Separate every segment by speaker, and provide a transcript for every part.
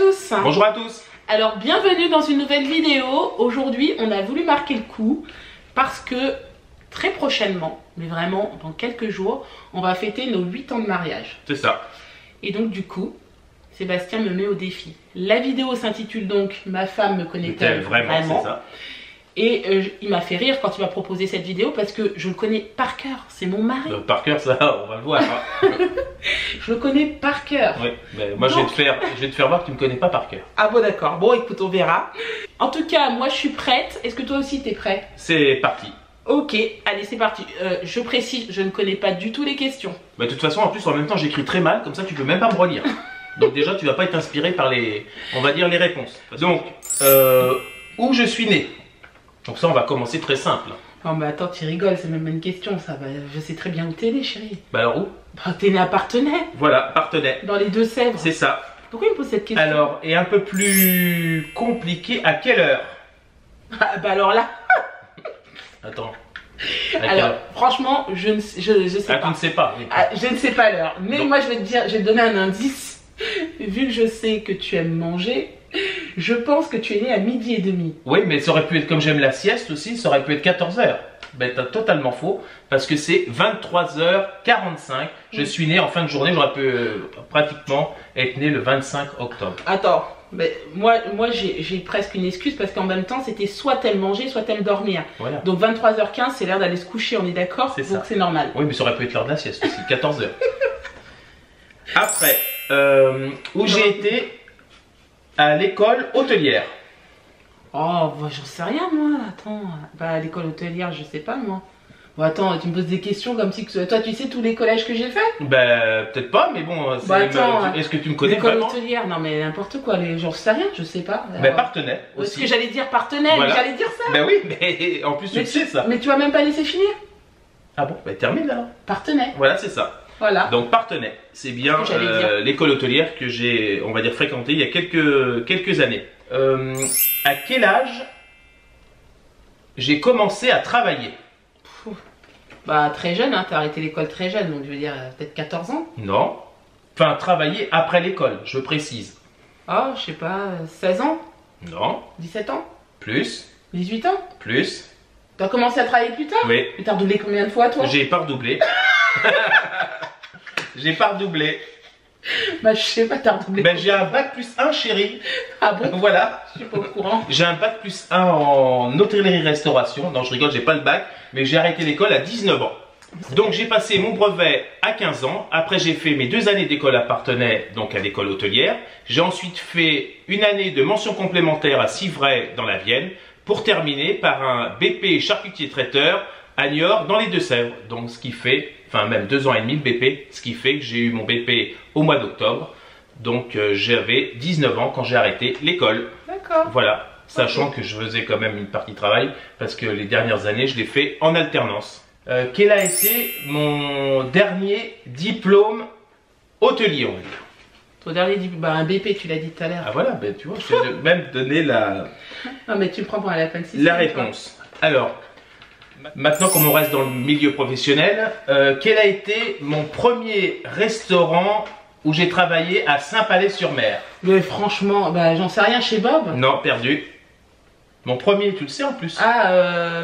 Speaker 1: tous.
Speaker 2: Bonjour à tous.
Speaker 1: Alors bienvenue dans une nouvelle vidéo. Aujourd'hui on a voulu marquer le coup parce que très prochainement, mais vraiment dans quelques jours, on va fêter nos 8 ans de mariage.
Speaker 2: C'est ça.
Speaker 1: Et donc du coup, Sébastien me met au défi. La vidéo s'intitule donc Ma femme me connaît-elle vraiment,
Speaker 2: c'est ça.
Speaker 1: Et il m'a fait rire quand il m'a proposé cette vidéo parce que je le connais par cœur, c'est mon mari.
Speaker 2: Par cœur, ça, on va le voir. Hein.
Speaker 1: Je le connais par cœur.
Speaker 2: Oui, mais moi donc... je vais te faire voir que tu me connais pas par cœur.
Speaker 1: Ah bon d'accord, bon écoute on verra. En tout cas, moi je suis prête. Est-ce que toi aussi t'es prêt?
Speaker 2: C'est parti.
Speaker 1: Ok, allez c'est parti. Je précise, je ne connais pas du tout les questions.
Speaker 2: Bah, de toute façon, en plus en même temps j'écris très mal, comme ça tu peux même pas me relire. Donc déjà tu vas pas être inspiré par les, on va dire les réponses. Donc, où je suis né? Donc ça on va commencer très simple.
Speaker 1: Non mais attends, tu rigoles, c'est même une question ça. Bah, je sais très bien où t'es né chérie.
Speaker 2: Bah alors où?
Speaker 1: Bah t'es né à Parthenay.
Speaker 2: Voilà, Parthenay.
Speaker 1: Dans les Deux-Sèvres.
Speaker 2: C'est ça.
Speaker 1: Pourquoi il me pose cette question?
Speaker 2: Alors, et un peu plus compliqué, à quelle heure?
Speaker 1: Ah, bah alors là.
Speaker 2: Attends.
Speaker 1: Alors franchement, je sais pas.
Speaker 2: Tu ne sais pas. Oui.
Speaker 1: Ah, je ne sais pas l'heure. Mais
Speaker 2: donc,
Speaker 1: moi je vais te dire, je vais te donner un indice. Vu que je sais que tu aimes manger, je pense que tu es né à 12h30.
Speaker 2: Oui, mais ça aurait pu être, comme j'aime la sieste aussi, ça aurait pu être 14h. Ben, t'as totalement faux, parce que c'est 23h45. Je suis né en fin de journée, j'aurais pu pratiquement être né le 25 octobre.
Speaker 1: Attends, mais moi j'ai presque une excuse, parce qu'en même temps, c'était soit t'aimes manger, soit t'aimes dormir. Voilà. Donc 23h15, c'est l'heure d'aller se coucher, on est d'accord? Donc c'est normal.
Speaker 2: Oui, mais ça aurait pu être l'heure de la sieste aussi, 14h. Après, où j'ai été à l'école hôtelière.
Speaker 1: Oh, bah, j'en sais rien moi, attends. Bah, à l'école hôtelière, je sais pas moi. Bon, attends, tu me poses des questions comme si que toi tu sais tous les collèges que j'ai fait?
Speaker 2: Bah, peut-être pas, mais bon,
Speaker 1: bah, attends,
Speaker 2: est-ce que tu me connais
Speaker 1: l'école
Speaker 2: vraiment?
Speaker 1: hôtelière, non mais n'importe quoi, j'en sais rien, je sais pas.
Speaker 2: Bah, Parthenay aussi.
Speaker 1: Est-ce que j'allais dire Parthenay?
Speaker 2: Voilà.
Speaker 1: J'allais dire ça.
Speaker 2: Bah oui, mais en plus tu le sais ça.
Speaker 1: Mais tu vas même pas laisser finir?
Speaker 2: Ah bon? Bah termine alors.
Speaker 1: Parthenay.
Speaker 2: Voilà, c'est ça.
Speaker 1: Voilà.
Speaker 2: Donc Parthenay, c'est bien l'école hôtelière que j'ai, on va dire, fréquentée il y a quelques années. À quel âge j'ai commencé à travailler?
Speaker 1: Bah très jeune, hein, t'as arrêté l'école très jeune, donc je veux dire peut-être 14 ans.
Speaker 2: Non. Enfin, travailler après l'école, je précise.
Speaker 1: Oh, je sais pas, 16 ans?
Speaker 2: Non.
Speaker 1: 17 ans?
Speaker 2: Plus.
Speaker 1: 18 ans?
Speaker 2: Plus.
Speaker 1: T'as commencé à travailler plus tard?
Speaker 2: Oui.
Speaker 1: Mais t'as redoublé combien de fois toi?
Speaker 2: J'ai pas redoublé. J'ai pas redoublé.
Speaker 1: Bah je sais pas, t'as redoublé.
Speaker 2: Ben j'ai un bac plus 1 chérie.
Speaker 1: Ah bon?
Speaker 2: Voilà.
Speaker 1: Je suis pas au courant.
Speaker 2: J'ai un bac plus 1 en hôtellerie-restauration. Non, je rigole, j'ai pas le bac, mais j'ai arrêté l'école à 19 ans. Donc j'ai passé mon brevet à 15 ans. Après j'ai fait mes 2 années d'école à Parthenay, donc à l'école hôtelière. J'ai ensuite fait une année de mention complémentaire à Civray dans la Vienne, pour terminer par un BP charcutier traiteur à Niort dans les Deux-Sèvres. Donc ce qui fait, enfin même 2 ans et demi de BP, ce qui fait que j'ai eu mon BP au mois d'octobre. Donc j'avais 19 ans quand j'ai arrêté l'école.
Speaker 1: D'accord.
Speaker 2: Voilà, sachant que je faisais quand même une partie de travail, parce que les dernières années je l'ai fait en alternance. Quel a été mon dernier diplôme hôtelier, on va dire?
Speaker 1: Ton dernier diplôme, bah un BP, tu l'as dit tout à l'heure.
Speaker 2: Ah voilà, ben tu vois, je t'ai même donné la...
Speaker 1: Non mais tu me prends pour la peine.
Speaker 2: La réponse. Alors, maintenant comme on reste dans le milieu professionnel, quel a été mon premier restaurant où j'ai travaillé à Saint-Palais-sur-Mer?
Speaker 1: Mais franchement, bah j'en sais rien, chez Bob.
Speaker 2: Non, perdu. Mon premier, tu le sais en plus.
Speaker 1: Ah,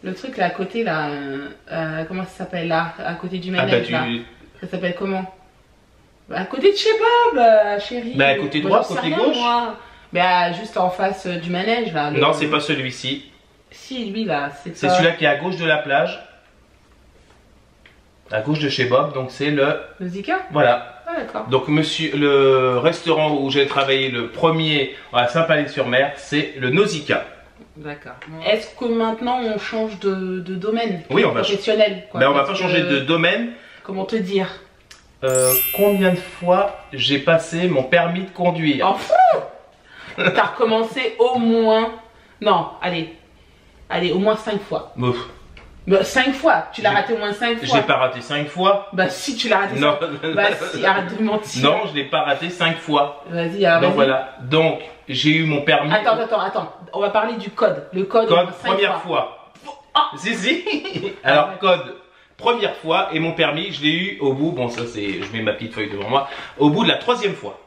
Speaker 1: le truc là à côté là, comment ça s'appelle là, à côté du manège là. Ça s'appelle comment? À côté de chez Bob, chérie.
Speaker 2: Bah à côté droit, côté gauche.
Speaker 1: Bah juste en face du manège là.
Speaker 2: Non, c'est pas celui-ci.
Speaker 1: Si, lui là, c'est
Speaker 2: celui-là qui est à gauche de la plage. À gauche de chez Bob, donc c'est le...
Speaker 1: Le Zika?
Speaker 2: Voilà.
Speaker 1: Ah d'accord.
Speaker 2: Donc monsieur, le restaurant où j'ai travaillé le premier à Saint-Palais-sur-Mer, c'est le Nausicaa.
Speaker 1: D'accord. Est-ce que maintenant on change de domaine?
Speaker 2: Oui, on va
Speaker 1: professionnel quoi,
Speaker 2: ben, on va pas changer de domaine.
Speaker 1: Comment te dire?
Speaker 2: Combien de fois j'ai passé mon permis de conduire?
Speaker 1: Enfin, t'as recommencé au moins... Non, allez, au moins 5 fois.
Speaker 2: Ouf.
Speaker 1: Bah, 5 fois, tu l'as raté au moins 5 fois.
Speaker 2: J'ai pas raté 5 fois.
Speaker 1: Bah si, tu l'as raté 5 fois. Bah si, arrête de mentir.
Speaker 2: Non, je l'ai pas raté 5 fois.
Speaker 1: Vas-y, vas-y.
Speaker 2: Donc voilà, donc j'ai eu mon permis.
Speaker 1: Attends, on va parler du code. Le code,
Speaker 2: première fois. Ah. Si. Alors code, première fois, et mon permis, je l'ai eu au bout, bon ça c'est, je mets ma petite feuille devant moi, au bout de la 3e fois.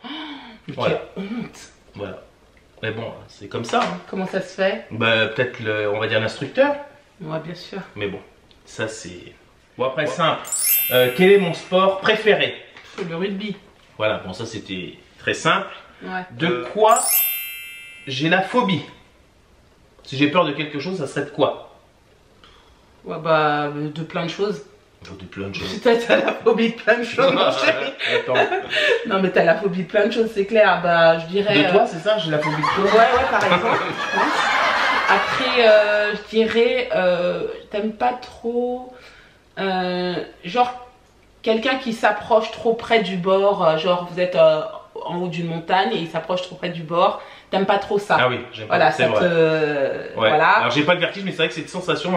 Speaker 1: Mais
Speaker 2: Voilà.
Speaker 1: quelle honte.
Speaker 2: Voilà. Mais bon, c'est comme ça. Hein.
Speaker 1: Comment ça se fait?
Speaker 2: Bah, peut-être, on va dire l'instructeur.
Speaker 1: Ouais, bien sûr.
Speaker 2: Mais bon, ça c'est... Bon, après, simple. Quel est mon sport préféré?
Speaker 1: Le rugby.
Speaker 2: Voilà, bon, ça c'était très simple.
Speaker 1: Ouais.
Speaker 2: De quoi j'ai la phobie? Si j'ai peur de quelque chose, ça serait de quoi?
Speaker 1: Ouais, bah, de plein de choses.
Speaker 2: De plein de choses.
Speaker 1: T'as la phobie de plein de choses, mon chéri.
Speaker 2: Attends.
Speaker 1: Non, mais t'as la phobie de plein de choses, c'est clair. Bah, je dirais.
Speaker 2: De toi, c'est ça? J'ai la phobie de toi?
Speaker 1: Ouais, par exemple, je pense. Après, je dirais, t'aimes pas trop, genre, quelqu'un qui s'approche trop près du bord, genre, vous êtes en haut d'une montagne et il s'approche trop près du bord, t'aimes pas trop ça.
Speaker 2: Ah oui, j'aime pas,
Speaker 1: Voilà,
Speaker 2: c'est
Speaker 1: ça
Speaker 2: vrai.
Speaker 1: te...
Speaker 2: Ouais.
Speaker 1: Voilà.
Speaker 2: Alors j'ai pas le vertige, mais c'est vrai que cette sensation,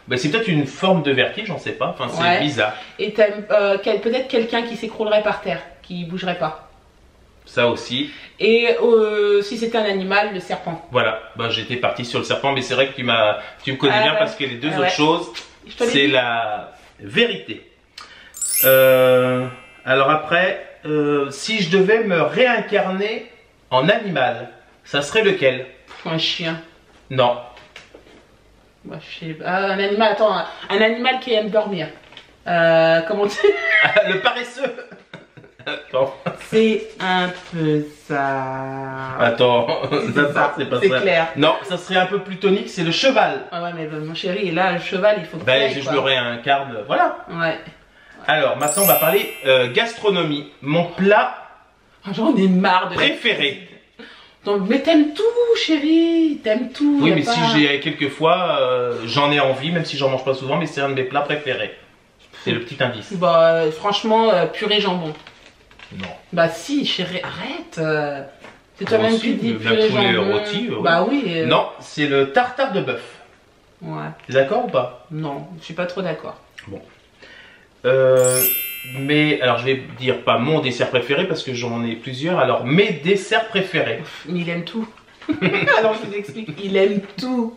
Speaker 2: ben, c'est peut-être une forme de vertige, on sait pas. Enfin, c'est
Speaker 1: Ouais.
Speaker 2: bizarre.
Speaker 1: Et t'aimes peut-être quelqu'un qui s'écroulerait par terre, qui bougerait pas.
Speaker 2: Ça aussi.
Speaker 1: Et si c'était un animal, le serpent.
Speaker 2: Voilà. Ben, j'étais parti sur le serpent, mais c'est vrai que tu me connais bien
Speaker 1: ouais.
Speaker 2: parce que les deux
Speaker 1: Ah
Speaker 2: autres
Speaker 1: ouais.
Speaker 2: choses,
Speaker 1: Je te l'ai
Speaker 2: c'est
Speaker 1: dit.
Speaker 2: la vérité. Alors après, si je devais me réincarner en animal, ça serait lequel?
Speaker 1: Un chien.
Speaker 2: Non.
Speaker 1: Bah, je sais pas. Un animal, attends, un animal qui aime dormir. Comment tu...
Speaker 2: Le paresseux. Attends.
Speaker 1: C'est un peu ça.
Speaker 2: Attends.
Speaker 1: C'est ça,
Speaker 2: C'est pas
Speaker 1: c'est
Speaker 2: ça.
Speaker 1: clair.
Speaker 2: Non, ça serait un peu plus tonique, c'est le cheval.
Speaker 1: Ah ouais, mais mon chéri, là, le cheval, il faut que
Speaker 2: Ben,
Speaker 1: tu ailles,
Speaker 2: je me réincarne. Voilà.
Speaker 1: Ouais.
Speaker 2: Alors, maintenant, on va parler gastronomie. Mon plat
Speaker 1: Ah, j'en ai marre de la
Speaker 2: préféré.
Speaker 1: cuisine. Donc, mais t'aimes tout, chéri. T'aimes tout.
Speaker 2: Oui,
Speaker 1: y a
Speaker 2: mais
Speaker 1: pas-
Speaker 2: si j'ai quelquefois, j'en ai envie, même si j'en mange pas souvent, mais c'est un de mes plats préférés. C'est le petit indice.
Speaker 1: Bah, franchement, purée jambon.
Speaker 2: Non.
Speaker 1: Bah si, chéri, arrête. C'est
Speaker 2: Moi
Speaker 1: toi-même
Speaker 2: aussi,
Speaker 1: qui dis
Speaker 2: même
Speaker 1: purée
Speaker 2: poulet
Speaker 1: jambon.
Speaker 2: rôti, ouais.
Speaker 1: Bah oui.
Speaker 2: Non, c'est le tartare de bœuf.
Speaker 1: Ouais.
Speaker 2: T'es d'accord ou pas?
Speaker 1: Non, je suis pas trop d'accord.
Speaker 2: Mais, alors je vais dire pas mon dessert préféré parce que j'en ai plusieurs. Alors, mes desserts préférés.
Speaker 1: Mais il aime tout. Alors je vous explique, il aime tout.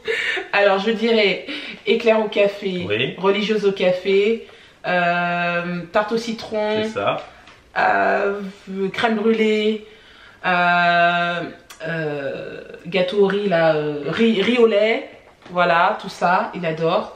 Speaker 1: Alors je dirais éclair au café,
Speaker 2: Oui.
Speaker 1: religieuse au café, tarte au citron,
Speaker 2: C'est ça.
Speaker 1: crème brûlée, gâteau au riz, là, riz au lait, voilà, tout ça, il adore.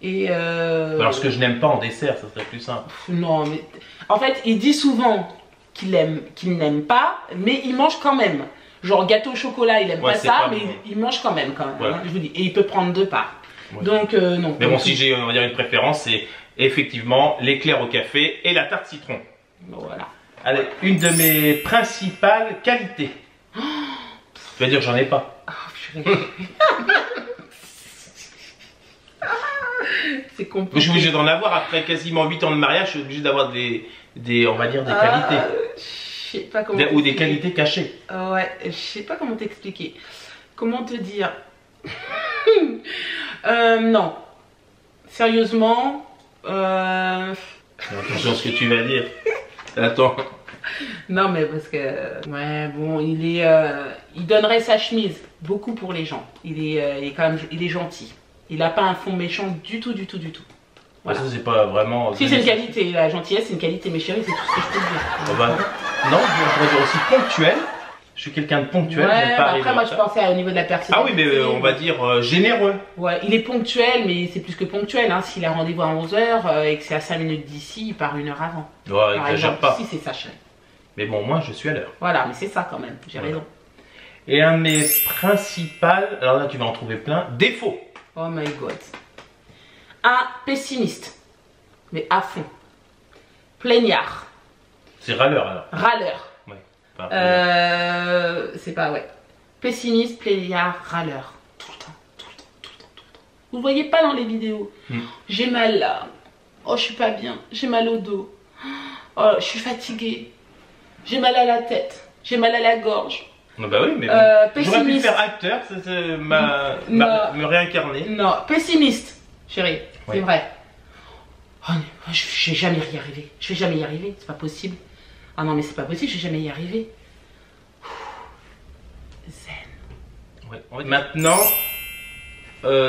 Speaker 1: Et
Speaker 2: Alors, ce que je n'aime pas en dessert, ça serait plus simple.
Speaker 1: non, mais en fait, il dit souvent qu'il n'aime pas, mais il mange quand même. Genre gâteau au chocolat, il aime
Speaker 2: Ouais,
Speaker 1: pas
Speaker 2: c'est
Speaker 1: ça,
Speaker 2: pas
Speaker 1: mais
Speaker 2: bon.
Speaker 1: il mange quand même, hein,
Speaker 2: Voilà.
Speaker 1: je vous dis. Et il peut prendre 2 parts.
Speaker 2: Ouais.
Speaker 1: Donc non.
Speaker 2: Mais bon,
Speaker 1: Donc,
Speaker 2: si j'ai, on va dire, une préférence, c'est effectivement l'éclair au café et la tarte citron.
Speaker 1: voilà.
Speaker 2: Allez, une de mes principales qualités. Tu vas dire, j'en ai pas.
Speaker 1: Oh, purée. C'est compliqué.
Speaker 2: Je suis obligé d'en avoir après quasiment 8 ans de mariage, je suis obligé d'avoir des, on va dire, des qualités.
Speaker 1: Je sais pas comment.
Speaker 2: Ou des
Speaker 1: t'expliquer.
Speaker 2: qualités cachées.
Speaker 1: Ouais, je sais pas comment t'expliquer. Comment te dire non. Sérieusement.
Speaker 2: Attention à ce que tu vas dire. Attends.
Speaker 1: Non, mais parce que. Ouais, bon, il donnerait sa chemise beaucoup pour les gens. Il est quand même. Il est gentil. Il a pas un fond méchant du tout, du tout, du tout. Voilà.
Speaker 2: Ça, c'est pas vraiment.
Speaker 1: Si, c'est une qualité. La gentillesse, c'est une qualité, mes chéris, c'est tout ce que je peux te dire.
Speaker 2: Ah bah, non, on pourrait dire aussi ponctuel. Je suis quelqu'un de ponctuel.
Speaker 1: Ouais,
Speaker 2: j'aime pas
Speaker 1: bah
Speaker 2: arriver
Speaker 1: après,
Speaker 2: en
Speaker 1: moi, je
Speaker 2: retard.
Speaker 1: pensais au niveau de la personnalité.
Speaker 2: Ah oui, mais on va dire généreux.
Speaker 1: Ouais, il est ponctuel, mais c'est plus que ponctuel. Hein. S'il a rendez-vous à 11h et que c'est à 5 minutes d'ici, il part 1 heure avant.
Speaker 2: Ouais,
Speaker 1: Par
Speaker 2: exagère
Speaker 1: exemple,
Speaker 2: pas.
Speaker 1: si c'est ça, chérie.
Speaker 2: Mais bon, moi, je suis à l'heure.
Speaker 1: Voilà, mais c'est ça quand même, j'ai
Speaker 2: Voilà.
Speaker 1: raison.
Speaker 2: Et un de mes principales, alors là, tu vas en trouver plein, défauts.
Speaker 1: Oh my god. Un pessimiste, mais à fond. Plaignard,
Speaker 2: C'est râleur alors.
Speaker 1: râleur.
Speaker 2: Ouais. Enfin,
Speaker 1: C'est pas, ouais. Pessimiste, plaignard, râleur. Tout le temps, tout le temps, tout le temps, tout le temps. Vous le voyez pas dans les vidéos. J'ai mal là. Oh, je suis pas bien. J'ai mal au dos. Oh, je suis fatiguée. J'ai mal à la tête. J'ai mal à la gorge.
Speaker 2: Non, bah oui, mais bon. J'aurais pu
Speaker 1: pessimiste.
Speaker 2: faire acteur,
Speaker 1: Non.
Speaker 2: me réincarner.
Speaker 1: Non, pessimiste, chérie,
Speaker 2: Ouais.
Speaker 1: c'est vrai. Oh, non, je vais jamais y arriver. Je vais jamais y arriver, c'est pas possible. Ah non, mais c'est pas possible, je vais jamais y arriver. Zen.
Speaker 2: Ouais. Maintenant,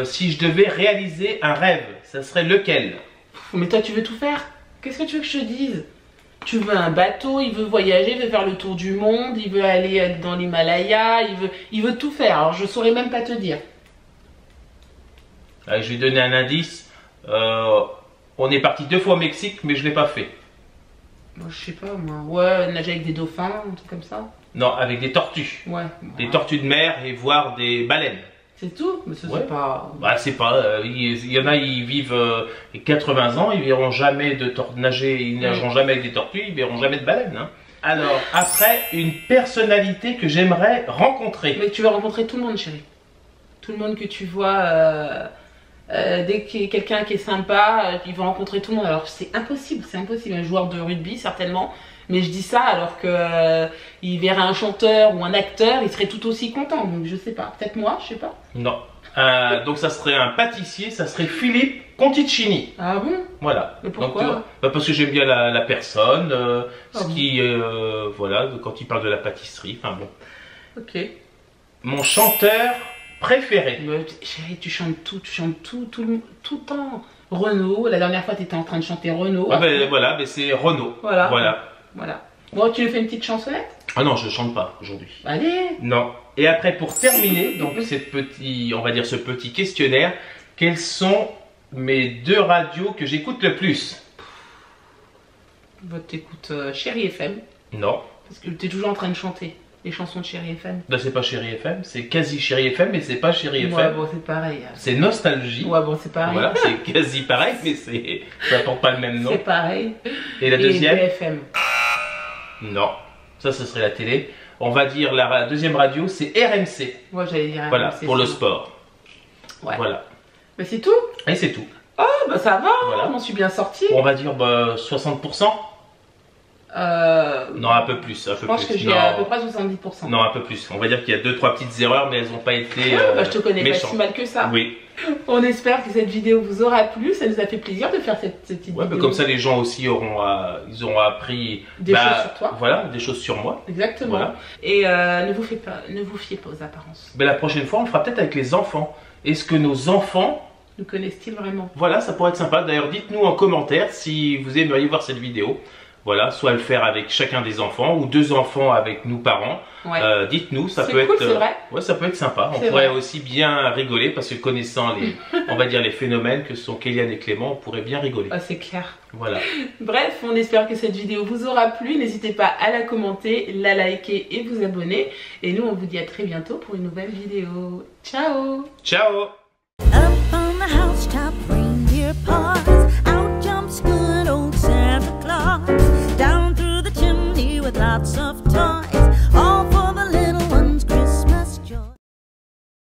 Speaker 2: si je devais réaliser un rêve, ça serait lequel?
Speaker 1: Mais toi, tu veux tout faire? Qu'est-ce que tu veux que je te dise? Tu veux un bateau, il veut voyager, il veut faire le tour du monde, il veut aller dans l'Himalaya, il veut tout faire. Alors je saurais même pas te dire.
Speaker 2: Je vais donner un indice. On est parti 2 fois au Mexique, mais je l'ai pas fait.
Speaker 1: Moi, je sais pas moi. Ouais, nager avec des dauphins, un truc comme ça.
Speaker 2: Non, avec des tortues.
Speaker 1: Ouais.
Speaker 2: Des tortues de mer et voir des baleines.
Speaker 1: C'est tout, mais ça
Speaker 2: Ouais.
Speaker 1: c'est pas.
Speaker 2: Bah, c'est pas. Il y en a, ils vivent 80 ans, ils verront jamais de nager, ils nageront jamais avec des tortues, ils verront jamais de baleines. Hein. Alors, après, une personnalité que j'aimerais rencontrer.
Speaker 1: Mais tu vas rencontrer tout le monde, chérie. Tout le monde que tu vois, dès qu'il y a quelqu'un qui est sympa, il va rencontrer tout le monde. Alors c'est impossible, c'est impossible. Un joueur de rugby, certainement. Mais je dis ça alors que il verrait un chanteur ou un acteur, il serait tout aussi content. Donc je sais pas. Peut-être moi, je sais pas.
Speaker 2: Non. Donc ça serait un pâtissier, ça serait Philippe Conticini.
Speaker 1: Ah bon?
Speaker 2: Voilà.
Speaker 1: Mais pourquoi?
Speaker 2: Donc, tu vois, bah, parce que j'aime bien la personne,
Speaker 1: Ah
Speaker 2: ce
Speaker 1: bon.
Speaker 2: qui, voilà, quand il parle de la pâtisserie, enfin bon.
Speaker 1: Ok.
Speaker 2: Mon chanteur préféré.
Speaker 1: Mais, chérie, tu chantes tout le temps. Renaud, la dernière fois tu étais en train de chanter Renaud.
Speaker 2: Ah ben voilà, mais c'est Renaud.
Speaker 1: Voilà.
Speaker 2: Voilà.
Speaker 1: Bon, tu nous fais une petite chansonnette?
Speaker 2: Ah non, je chante pas aujourd'hui.
Speaker 1: Allez.
Speaker 2: Non. Et après, pour terminer, donc on va dire ce petit questionnaire, quelles sont mes 2 radios que j'écoute le plus?
Speaker 1: Bah, t'écoutes Chérie FM,
Speaker 2: Non.
Speaker 1: parce que t'es toujours en train de chanter les chansons de Chérie FM.
Speaker 2: Là, c'est pas Chérie FM, c'est quasi Chérie FM, mais c'est pas Chérie
Speaker 1: Ouais,
Speaker 2: FM.
Speaker 1: bon, c'est pareil.
Speaker 2: C'est Nostalgie.
Speaker 1: Ouais, bon, c'est pareil.
Speaker 2: Voilà, c'est quasi pareil, mais ça porte pas le même nom.
Speaker 1: C'est pareil.
Speaker 2: Et la deuxième?
Speaker 1: BFM.
Speaker 2: Non. Ça, ce serait la télé. On va dire la deuxième radio, c'est RMC.
Speaker 1: Moi, j'allais dire.
Speaker 2: Voilà,
Speaker 1: RMC,
Speaker 2: pour le
Speaker 1: c'est-
Speaker 2: sport.
Speaker 1: Ouais.
Speaker 2: Voilà.
Speaker 1: Mais c'est tout.
Speaker 2: Et c'est tout.
Speaker 1: Oh, bah ça va.
Speaker 2: Voilà.
Speaker 1: Je m'en suis bien sortie.
Speaker 2: On va dire 60%. Non, un peu plus.
Speaker 1: Je pense que j'ai
Speaker 2: Non.
Speaker 1: à peu près 70%.
Speaker 2: Non, un peu plus. On va dire qu'il y a 2-3 petites erreurs, mais elles n'ont pas été
Speaker 1: Bah, je te connais pas
Speaker 2: méchantes.
Speaker 1: si mal que ça.
Speaker 2: Oui.
Speaker 1: On espère que cette vidéo vous aura plu. Ça nous a fait plaisir de faire cette petite
Speaker 2: Ouais,
Speaker 1: vidéo.
Speaker 2: mais comme ça, les gens aussi auront appris
Speaker 1: Des choses sur toi.
Speaker 2: Voilà, des choses sur moi.
Speaker 1: Exactement.
Speaker 2: Voilà.
Speaker 1: Et ne vous fiez pas aux apparences.
Speaker 2: Mais la prochaine fois, on le fera peut-être avec les enfants. Est-ce que nos enfants,
Speaker 1: Nous connaissent-ils vraiment?
Speaker 2: voilà, ça pourrait être sympa. D'ailleurs, dites-nous en commentaire si vous aimeriez voir cette vidéo. Voilà, soit le faire avec chacun des enfants ou 2 enfants avec nous parents.
Speaker 1: Ouais.
Speaker 2: Dites-nous, ça
Speaker 1: C'est
Speaker 2: peut
Speaker 1: cool,
Speaker 2: être.
Speaker 1: c'est vrai.
Speaker 2: Ouais, ça peut être sympa. On
Speaker 1: C'est
Speaker 2: pourrait
Speaker 1: vrai.
Speaker 2: aussi bien rigoler parce que connaissant on va dire les phénomènes que sont Kéliane et Clément, on pourrait bien rigoler.
Speaker 1: Ah, c'est clair.
Speaker 2: Voilà.
Speaker 1: Bref, on espère que cette vidéo vous aura plu. N'hésitez pas à la commenter, la liker et vous abonner. Et nous, on vous dit à très bientôt pour une nouvelle vidéo. Ciao!
Speaker 2: Ciao.
Speaker 3: Up on the housetop, reindeer paws. Out jumps good old Santa Claus. Down through the chimney with lots of toys.